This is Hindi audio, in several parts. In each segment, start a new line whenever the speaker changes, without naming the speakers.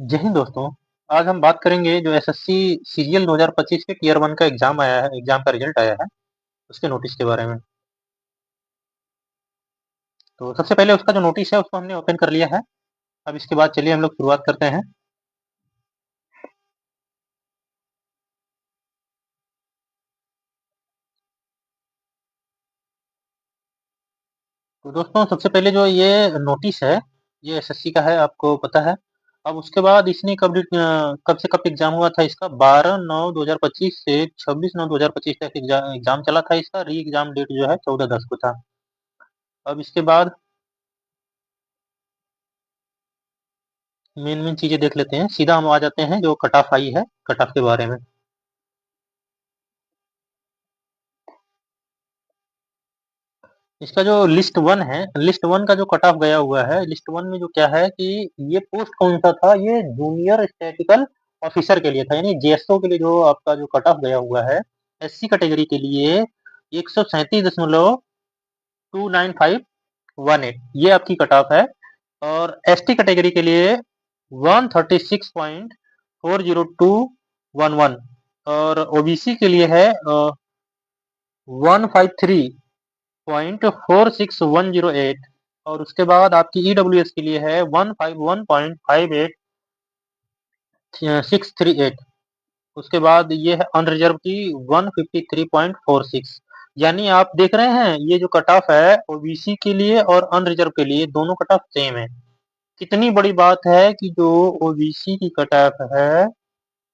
जय हिंद दोस्तों। आज हम बात करेंगे जो एसएससी सीजीएल 2025 के टियर 1 का एग्जाम आया है, एग्जाम का रिजल्ट आया है, उसके नोटिस के बारे में। तो सबसे पहले उसका जो नोटिस है उसको हमने ओपन कर लिया है। अब इसके बाद चलिए हम लोग शुरुआत करते हैं। तो दोस्तों सबसे पहले जो ये नोटिस है ये एसएससी का है, आपको पता है। अब उसके बाद इसने कब से कब एग्जाम हुआ था इसका 12/9/2025 से 26/9/2025 तक एग्जाम चला था। इसका री एग्जाम डेट जो है 14/10 को था। अब इसके बाद मेन चीजें देख लेते हैं। सीधा हम आ जाते हैं जो कट ऑफ आई है, कट ऑफ के बारे में। इसका जो लिस्ट वन है, लिस्ट वन का जो कट ऑफ गया हुआ है, लिस्ट वन में जो क्या है कि ये पोस्ट कौन सा था, ये जूनियर स्टैटिकल ऑफिसर के लिए था, यानी जेएसओ के लिए जो आपका जो कट ऑफ गया हुआ है एससी कैटेगरी के लिए 137.29518 ये आपकी कट ऑफ है। और एसटी कैटेगरी के लिए 136.40211 और ओबीसी के लिए है 153.46108 और उसके बाद आपकी ईडब्ल्यूएस के लिए है 151.58638। उसके बाद ये है अनरिजर्व की 153.46। यानी आप देख रहे हैं ये जो कट ऑफ है ओबीसी के लिए और अनरिजर्व के लिए दोनों कट ऑफ सेम है। कितनी बड़ी बात है कि जो ओबीसी की कट ऑफ है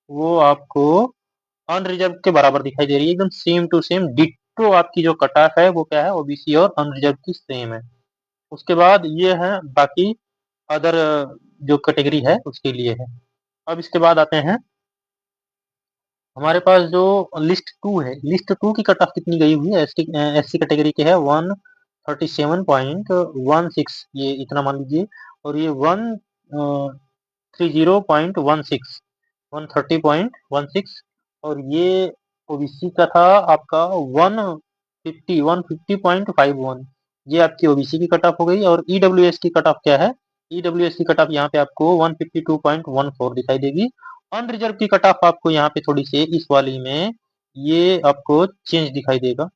वो आपको अनरिजर्व के बराबर दिखाई दे रही है, एकदम सेम टू सेम डिट्टो। आपकी जो कट ऑफ है वो क्या है, ओबीसी और अनरिजर्व की सेम है। उसके बाद ये है बाकी अदर जो कैटेगरी है उसके लिए है। अब इसके बाद आते हैं हमारे पास जो लिस्ट टू है, लिस्ट टू की कट ऑफ कितनी गई हुई है। एससी कैटेगरी के है 137.16, ये इतना मान लीजिए। और ये 130.16, 130.16। और ये ओबीसी का था आपका 150.51। ये आपकी ओबीसी की कट ऑफ हो गई। और ईडब्ल्यूएस की कट ऑफ क्या है, ईडब्ल्यूएस की कट ऑफ यहाँ पे आपको 152.14 दिखाई देगी। अनरिजर्व की कट ऑफ आपको यहाँ पे थोड़ी सी इस वाली में ये आपको चेंज दिखाई देगा,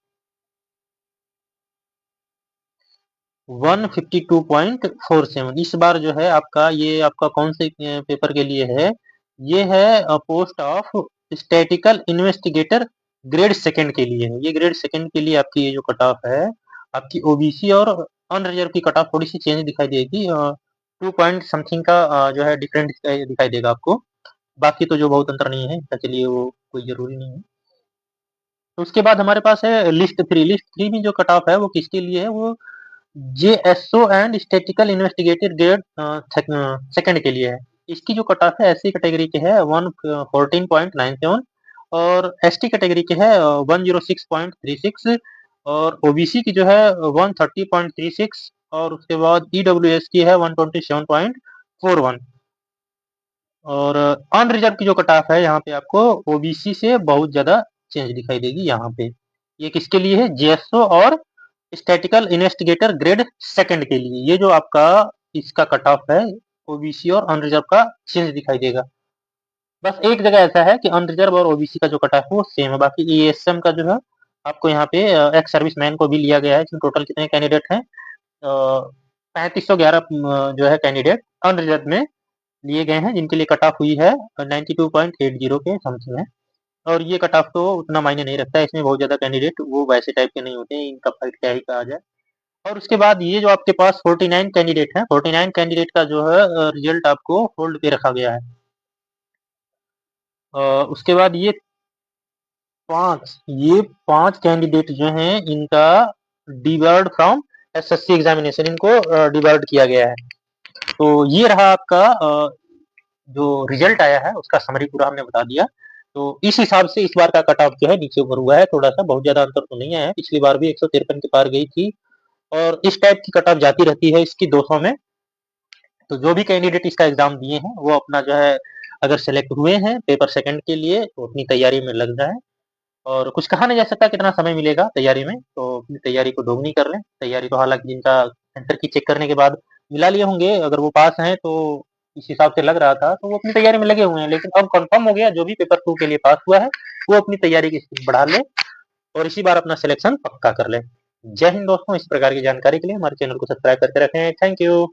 152.47। इस बार जो है आपका ये आपका कौन से पेपर के लिए है, ये है post of statistical investigator grade second के लिए है। ये ग्रेड सेकंड के लिए आपकी ये जो कट ऑफ है आपकी ओबीसी और अनरिजर्व की कट ऑफ थोड़ी सी चेंज दिखाई देगी, 2 पॉइंट समथिंग का जो है डिफरेंट दिखाई देगा आपको। बाकी तो जो बहुत अंतर नहीं है इसका, चलिए वो कोई जरूरी नहीं है। तो उसके बाद हमारे पास है लिस्ट थ्री। लिस्ट थ्री में जो कट ऑफ है वो किसके लिए है, वो JSO and statistical investigator grade second के लिए है। इसकी जो कट ऑफ है एससी कैटेगरी के है 114.97 और एसटी कैटेगरी के है 106.36 और ओबीसी की जो है 130.36 और उसके बाद ईडब्ल्यूएस की है 127.41। और अनरिजर्व की जो कट ऑफ है यहाँ पे आपको ओबीसी से बहुत ज्यादा चेंज दिखाई देगी यहाँ पे। ये किसके लिए है, जेएसओ और स्टैटिकल इन्वेस्टिगेटर ग्रेड सेकंड के लिए। ये जो आपका इसका कट ऑफ है ओबीसी और अनरिजर्व का चेंज दिखाई देगा। बस एक जगह ऐसा है कि अनरिजर्व और ओबीसी का जो कट ऑफ है वो सेम है। बाकी ईएसएम का जो है आपको यहाँ पे एक्स सर्विसमैन को भी लिया गया है। इसमें टोटल कितने कैंडिडेट हैं, 3511 जो है कैंडिडेट अनरिजर्व में लिए गए हैं, जिनके लिए कट ऑफ हुई है 92.80 के समथिंग है। और ये कट ऑफ तो उतना मायने नहीं रखता है, इसमें बहुत ज्यादा कैंडिडेट वो वैसे टाइप के नहीं होते हैं, इनका फाइट क्या ही कहा जाए। और उसके बाद ये जो आपके पास 49 कैंडिडेट हैं, 49 कैंडिडेट का जो है रिजल्ट आपको होल्ड पे रखा गया है। उसके बाद ये पांच कैंडिडेट जो हैं इनका डिबर्ड फ्रॉम एसएससी एग्जामिनेशन, इनको डिबर्ड किया गया है। तो ये रहा आपका जो रिजल्ट आया है उसका समरी पूरा हमने बता दिया। तो इस हिसाब से इस बार का कट ऑफ जो है नीचे ऊपर हुआ है थोड़ा सा, बहुत ज्यादा अंतर तो नहीं आया है। पिछली बार भी 153 के पार गई थी और इस टाइप की कट ऑफ जाती रहती है इसकी 200 में। तो जो भी कैंडिडेट इसका एग्जाम दिए हैं वो अपना जो है अगर सेलेक्ट हुए हैं पेपर सेकंड के लिए तो अपनी तैयारी में लग जाए। और कुछ कहा नहीं जा सकता कितना समय मिलेगा तैयारी में, तो अपनी तैयारी को दोगुनी कर लें। तैयारी तो हालांकि जिनका सेंटर की चेक करने के बाद मिला लिए होंगे, अगर वो पास हैं तो इस हिसाब से लग रहा था, तो वो अपनी तैयारी में लगे हुए हैं। लेकिन अब कंफर्म हो गया, जो भी पेपर 2 के लिए पास हुआ है, वो अपनी तैयारी की स्पीड बढ़ा ले और इसी बार अपना सिलेक्शन पक्का कर ले। जय हिंद दोस्तों, इस प्रकार की जानकारी के लिए हमारे चैनल को सब्सक्राइब करके रखें। Thank you.